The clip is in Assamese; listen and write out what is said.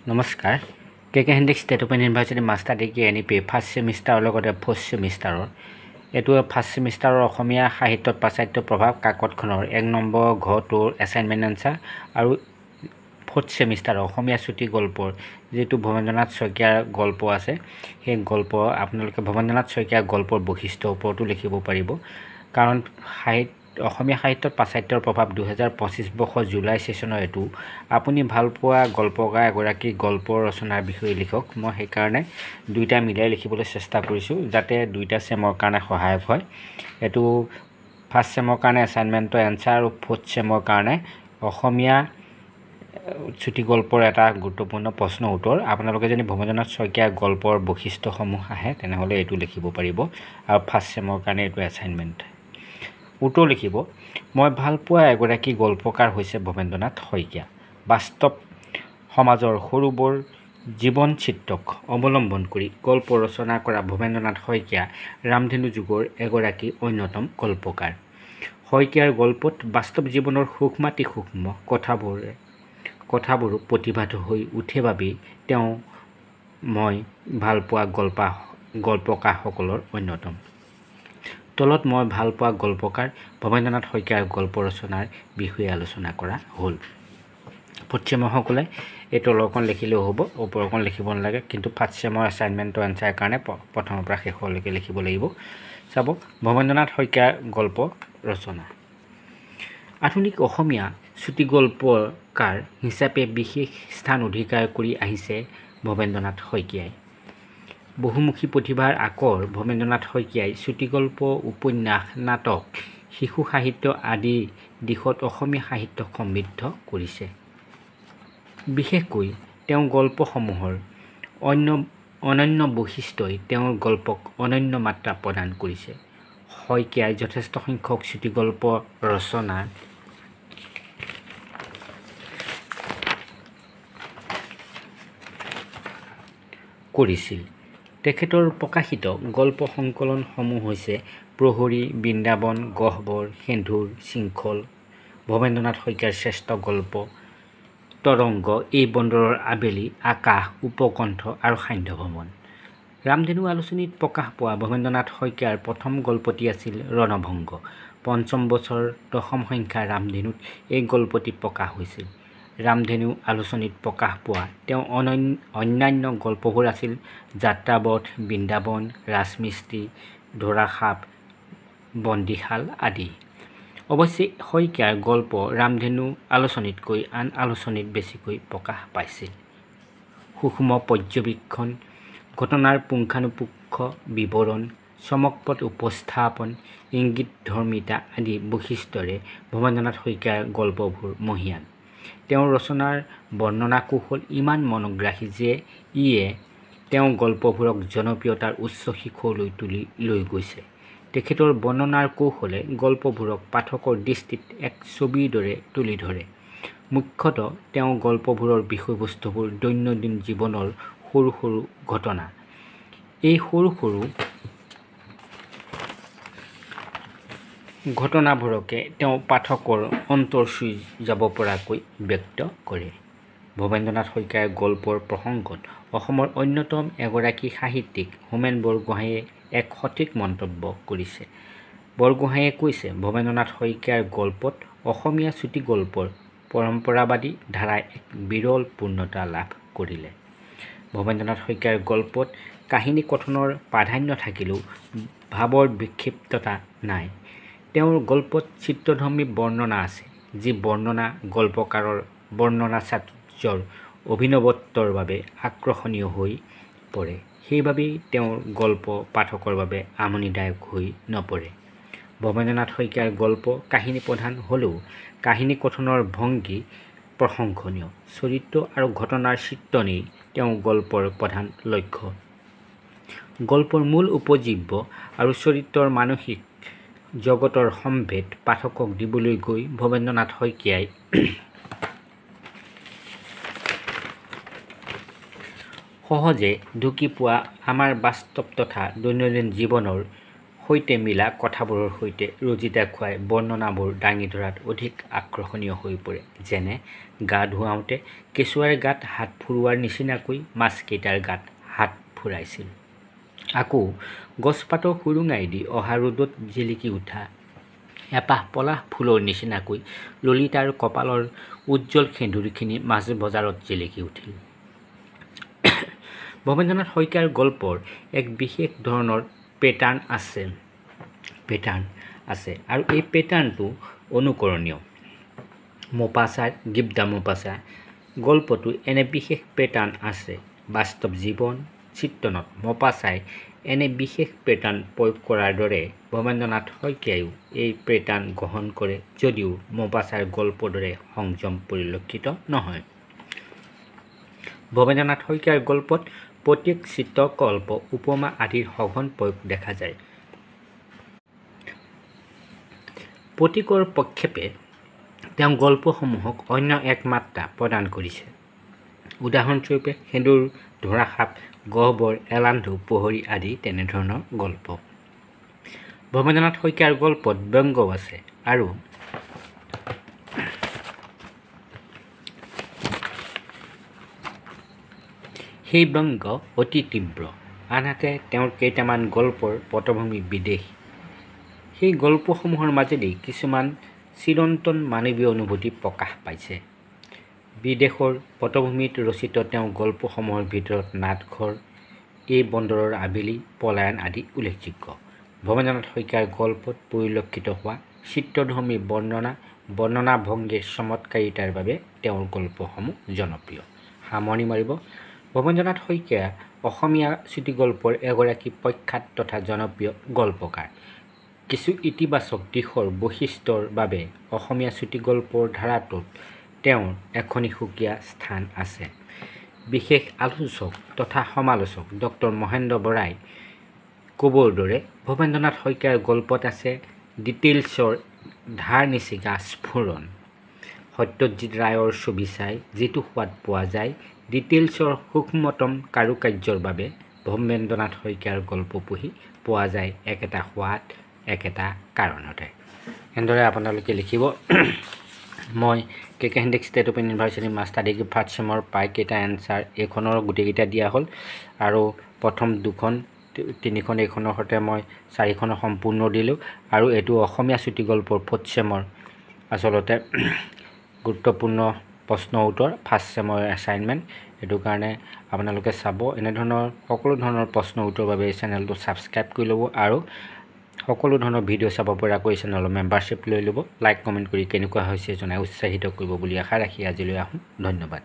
নমস্কাৰ K Handiqui State Open University master degree NEP first ছেমিষ্টাৰৰ লগতে ফ'ৰ্থ ছেমিষ্টাৰৰ এইটো ফাৰ্ষ্ট ছেমিষ্টাৰৰ অসমীয়া সাহিত্যত পাশ্চাত্য প্ৰভাৱ কাকতখনৰ 1 নম্বৰ ঘৰটোৰ এছাইনমেণ্ট আনচাৰ আৰু ফ'ৰ্থ ছেমিষ্টাৰৰ অসমীয়া চুটি গল্পৰ যিটো ভৱেন্দ্ৰনাথ শইকীয়াৰ গল্প আছে সেই গল্প আপোনালোকে ভৱেন্দ্ৰনাথ শইকীয়াৰ গল্পৰ বৈশিষ্ট্যৰ ওপৰতো লিখিব পাৰিব কাৰণ অসমীয়া সাহিত্যত পাশ্চাত্যৰ প্ৰভাৱ 2025 বৰ্ষৰ জুলাই ছেশ্যনৰ এইটো আপুনি ভালপোৱা গল্পকাৰ এগৰাকী গল্প ৰচনাৰ বিষয়ে লিখক মই সেইকাৰণে দুইটা মিলাই লিখিবলৈ চেষ্টা কৰিছোঁ যাতে দুইটা ছেমৰ কাৰণে সহায়ক হয় এইটো ফাৰ্ষ্ট ছেমৰ কাৰণে এছাইনমেণ্টৰ এনচাৰ আৰু ফ'ৰ্থ ছেমৰ কাৰণে অসমীয়া চুটি গল্পৰ এটা গুৰুত্বপূৰ্ণ প্ৰশ্ন উত্তৰ আপোনালোকে যদি ভৱেন্দ্ৰনাথ শইকীয়াৰ গল্পৰ বৈশিষ্ট্যসমূহ আহে তেনেহ'লে এইটো লিখিব পাৰিব আৰু ফাৰ্ষ্ট ছেমৰ কাৰণে এইটো এছাইনমেণ্ট উত্তৰ লিখিব মই ভালপোৱা এগৰাকী গল্পকাৰ হৈছে ভৱেন্দ্ৰনাথ শইকীয়া বাস্তৱ সমাজৰ সৰুবৰ জীৱন চিত্ৰক অৱলম্বন কৰি গল্প ৰচনা কৰা ভৱেন্দ্ৰনাথ শইকীয়া ৰামধেনু যুগৰ এগৰাকী অন্যতম গল্পকাৰ শইকীয়াৰ গল্পত বাস্তৱ জীৱনৰ সূক্ষ্মাতি সূক্ষ্ম কথাবোৰো প্ৰতিভাত হৈ উঠে বাবেই তেওঁ মই ভালপোৱা গল্পকাৰসকলৰ অন্যতম তলত মই ভালপোৱা গল্পকাৰ ভৱেন্দ্ৰনাথ শইকীয়াৰ গল্প ৰচনাৰ বিষয়ে আলোচনা কৰা হ'ল ফ'ৰ্থ ছেমৰসকলে এই তলৰকণ লিখিলেও হ'ব ওপৰকণ লিখিব নালাগে কিন্তু ফাৰ্ষ্ট ছেমৰ এছাইনমেণ্টৰ এনচাৰৰ কাৰণে প্ৰথমৰ পৰা শেষলৈকে লিখিব লাগিব চাব ভৱেন্দ্ৰনাথ শইকীয়াৰ গল্প ৰচনা আধুনিক অসমীয়া চুটি গল্পকাৰ হিচাপে বিশেষ স্থান অধিকাৰ কৰি আহিছে ভৱেন্দ্ৰনাথ শইকীয়াই বহুমুখী প্ৰতিভাৰ আকৰ ভৱেন্দ্ৰনাথ শইকীয়াই চুটিগল্প উপন্যাস নাটক শিশু সাহিত্য আদি দিশত অসমীয়া সাহিত্যক সমৃদ্ধ কৰিছে বিশেষকৈ তেওঁৰ গল্পসমূহৰ অনন্য বৈশিষ্ট্যই তেওঁৰ গল্পক অনন্য মাত্ৰা প্ৰদান কৰিছে শইকীয়াই যথেষ্ট সংখ্যক চুটিগল্প ৰচনা কৰিছিল তেখেতৰ প্ৰকাশিত গল্প সংকলনসমূহ হৈছে প্ৰহৰী বৃন্দাবন গহ্বৰ সেন্ধুৰ শৃংখল ভৱেন্দ্ৰনাথ শইকীয়াৰ শ্ৰেষ্ঠ গল্প তৰংগ এই বন্দৰৰ আবেলি আকাশ উপকণ্ঠ আৰু সান্ধ্য ভ্ৰমণ ৰামধেনু আলোচনীত প্ৰকাশ পোৱা ভৱেন্দ্ৰনাথ শইকীয়াৰ প্ৰথম গল্পটি আছিল ৰণভংগ পঞ্চম বছৰ দশম সংখ্যা ৰামধেনুত এই গল্পটি প্ৰকাশ হৈছিল ৰামধেনু আলোচনীত প্ৰকাশ পোৱা তেওঁ অন্যান্য গল্পবোৰ আছিল যাত্ৰাবধ বৃন্দাবন ৰাজমিস্ত্ৰী ধৰাসাপ বন্দীশাল আদি অৱশ্যে শইকীয়াৰ গল্প ৰামধেনু আলোচনীতকৈ আন আলোচনীত বেছিকৈ প্ৰকাশ পাইছিল সূক্ষ্ম পৰ্যবেক্ষণ ঘটনাৰ পুংখানুপুংখ বিৱৰণ চমকপ্ৰদ উপস্থাপন ইংগিতধৰ্মিতা আদি বৈশিষ্ট্যৰে ভৱেন্দ্ৰনাথ শইকীয়াৰ গল্পবোৰ মহীয়ান তেওঁৰ ৰচনাৰ বৰ্ণনা কৌশল ইমান মনোগ্ৰাহী যে ইয়ে তেওঁৰ গল্পবোৰক জনপ্ৰিয়তাৰ উচ্চ শিখৰলৈ তুলি লৈ গৈছে তেখেতৰ বৰ্ণনাৰ কৌশলে গল্পবোৰক পাঠকৰ দৃষ্টিত এক ছবিৰ দৰে তুলি ধৰে মুখ্যতঃ তেওঁ গল্পবোৰৰ বিষয়বস্তুবোৰ দৈনন্দিন জীৱনৰ সৰু সৰু ঘটনা এই সৰু সৰু ঘটনাবোৰকে তেওঁ পাঠকৰ অন্তৰ চুই যাব পৰাকৈ ব্যক্ত কৰে ভৱেন্দ্ৰনাথ শইকীয়াৰ গল্পৰ প্ৰসংগত অসমৰ অন্যতম এগৰাকী সাহিত্যিক হোমেন বৰগোহাঞিয়ে এক সঠিক মন্তব্য কৰিছে বৰগোহাঞিয়ে কৈছে ভৱেন্দ্ৰনাথ শইকীয়াৰ গল্পত অসমীয়া চুটি গল্পৰ পৰম্পৰাবাদী ধাৰাই এক বিৰল পূৰ্ণতা লাভ কৰিলে ভৱেন্দ্ৰনাথ শইকীয়াৰ গল্পত কাহিনী কথনৰ প্ৰাধান্য থাকিলেও ভাৱৰ বিক্ষিপ্ততা নাই তেওঁৰ গল্পত চিত্ৰধৰ্মী বৰ্ণনা আছে যি বৰ্ণনা গল্পকাৰৰ বৰ্ণনা চাতুৰ্যৰ অভিনৱত্বৰ বাবে আকৰ্ষণীয় হৈ পৰে সেইবাবেই তেওঁৰ গল্প পাঠকৰ বাবে আমনিদায়ক হৈ নপৰে ভৱেন্দ্ৰনাথ শইকীয়াৰ গল্প কাহিনী প্ৰধান হ'লেও কাহিনী কথনৰ ভংগী প্ৰশংসনীয় চৰিত্ৰ আৰু ঘটনাৰ চিত্ৰণেই তেওঁৰ গল্পৰ প্ৰধান লক্ষ্য গল্পৰ মূল উপজীব্য আৰু চৰিত্ৰৰ মানসিক জগতৰ সম্ভেদ পাঠকক দিবলৈ গৈ ভৱেন্দ্ৰনাথ শইকীয়াই সহজে ঢুকি পোৱা আমাৰ বাস্তৱ তথা দৈনন্দিন জীৱনৰ সৈতে মিলা কথাবোৰৰ সৈতে ৰজিতা খুৱাই বৰ্ণনাবোৰ দাঙি ধৰাত অধিক আকৰ্ষণীয় হৈ পৰে। যেনে গা ধুৱাওঁতে কেঁচুৱাৰ গাত হাত ফুৰোৱাৰ নিচিনাকৈ মাছকেইটাৰ গাত হাত ফুৰাইছিল। আকৌ গছপাতৰ সুৰুঙাই দি অহা ৰ'দত জিলিকি উঠা এপাহ পলাশ ফুলৰ নিচিনাকৈ ললিতাৰ কপালৰ উজ্জ্বল সেন্দুৰখিনি মাজ বজাৰত জিলিকি উঠিল। ভৱেন্দ্ৰনাথ শইকীয়াৰ গল্পৰ এক বিশেষ ধৰণৰ পেটাৰ্ণ আছে আৰু এই পেটাৰ্ণটো অনুকৰণীয়। মৌপাছাৰ গিভ দ্য মৌপাছা গল্পটো এনে বিশেষ পেটাৰ্ণ আছে। বাস্তৱ জীৱন চিত্ৰণত মৌপাছাই এনে বিশেষ পেটাৰ্ণ প্ৰয়োগ কৰাৰ দৰে ভৱেন্দ্ৰনাথ শইকীয়াইও এই পেটাৰ্ণ গ্ৰহণ কৰে যদিও মৌপাছাৰ গল্পৰ দৰে সংযম পৰিলক্ষিত নহয়। ভৱেন্দ্ৰনাথ শইকীয়াৰ গল্পত প্ৰতীক চিত্ৰকল্প উপমা আদিৰ সঘন প্ৰয়োগ দেখা যায়। প্ৰতীকৰ প্ৰক্ষেপে তেওঁ গল্পসমূহক অন্য এক মাত্ৰা প্ৰদান কৰিছে। উদাহৰণস্বৰূপে সেন্দুৰ, ধোঁৰাসাপ, গহ্বৰ, এলান্ধু, প্ৰহৰী আদি তেনেধৰণৰ গল্প। ভৱেন্দ্ৰনাথ শইকীয়াৰ গল্পত ব্যংগও আছে আৰু সেই ব্যংগ অতি তীব্ৰ। আনহাতে তেওঁৰ কেইটামান গল্পৰ পটভূমি বিদেশ। সেই গল্পসমূহৰ মাজেদি কিছুমান চিৰন্তন মানৱীয় অনুভূতি প্ৰকাশ পাইছে। বিদেশৰ পটভূমিত ৰচিত তেওঁৰ গল্পসমূহৰ ভিতৰত নাটঘৰ, এই বন্দৰৰ আবেলি, পলায়ন আদি উল্লেখযোগ্য। ভৱেন্দ্ৰনাথ শইকীয়াৰ গল্পত পৰিলক্ষিত হোৱা চিত্ৰধৰ্মী বৰ্ণনাভংগীৰ চমৎকাৰিতাৰ বাবে তেওঁৰ গল্পসমূহ জনপ্ৰিয়। সামৰণি মাৰিব। ভৱেন্দ্ৰনাথ শইকীয়া অসমীয়া চুটিগল্পৰ এগৰাকী প্ৰখ্যাত তথা জনপ্ৰিয় গল্পকাৰ। কিছু ইতিবাচক দিশৰ বৈশিষ্ট্যৰ বাবে অসমীয়া চুটিগল্পৰ ধাৰাটোত তেওঁৰ এখনি সুকীয়া স্থান আছে। বিশেষ আলোচক তথা সমালোচক ড মহেন্দ্ৰ বৰাই ক'বৰ দৰে ভৱেন্দ্ৰনাথ শইকীয়াৰ গল্পত আছে ডিটেইলছৰ ধাৰ নিচিগা স্ফুৰণ। সত্যজিৎ ৰায়ৰ ছবি চাই যিটো সোৱাদ পোৱা যায়, ডিটেইলছৰ সূক্ষ্মতম কাৰুকাৰ্যৰ বাবে ভৱেন্দ্ৰনাথ শইকীয়াৰ গল্প পঢ়ি পোৱা যায় একেটা সোৱাদ একেটা কাৰণতে। এনেদৰে আপোনালোকে লিখিব। মই K Handiqui State Open University master degree first চেমৰ প্ৰায়কেইটা এনচাৰ এইখনৰ গোটেইকেইটা দিয়া হ'ল আৰু প্ৰথম 2খন 3খন এইখনৰ সৈতে মই 4খনৰ সম্পূৰ্ণ দিলোঁ আৰু এইটো অসমীয়া চুটিগল্পৰ 4th চেমৰ আচলতে গুৰুত্বপূৰ্ণ প্ৰশ্ন উত্তৰ ফাৰ্ষ্ট চেমৰ এছাইনমেণ্ট। সেইটো কাৰণে আপোনালোকে চাব। এনেধৰণৰ সকলো ধৰণৰ প্ৰশ্ন উত্তৰৰ বাবে এই চেনেলটো ছাবস্ক্ৰাইব কৰি ল'ব আৰু সকলো ধৰণৰ ভিডিঅ' চাব পৰাকৈ চেনেলৰ মেম্বাৰশ্বিপ লৈ ল'ব। লাইক কমেণ্ট কৰি কেনেকুৱা হৈছে জনাই উৎসাহিত কৰিব বুলি আশা ৰাখি আজিলৈ আহোঁ। ধন্যবাদ।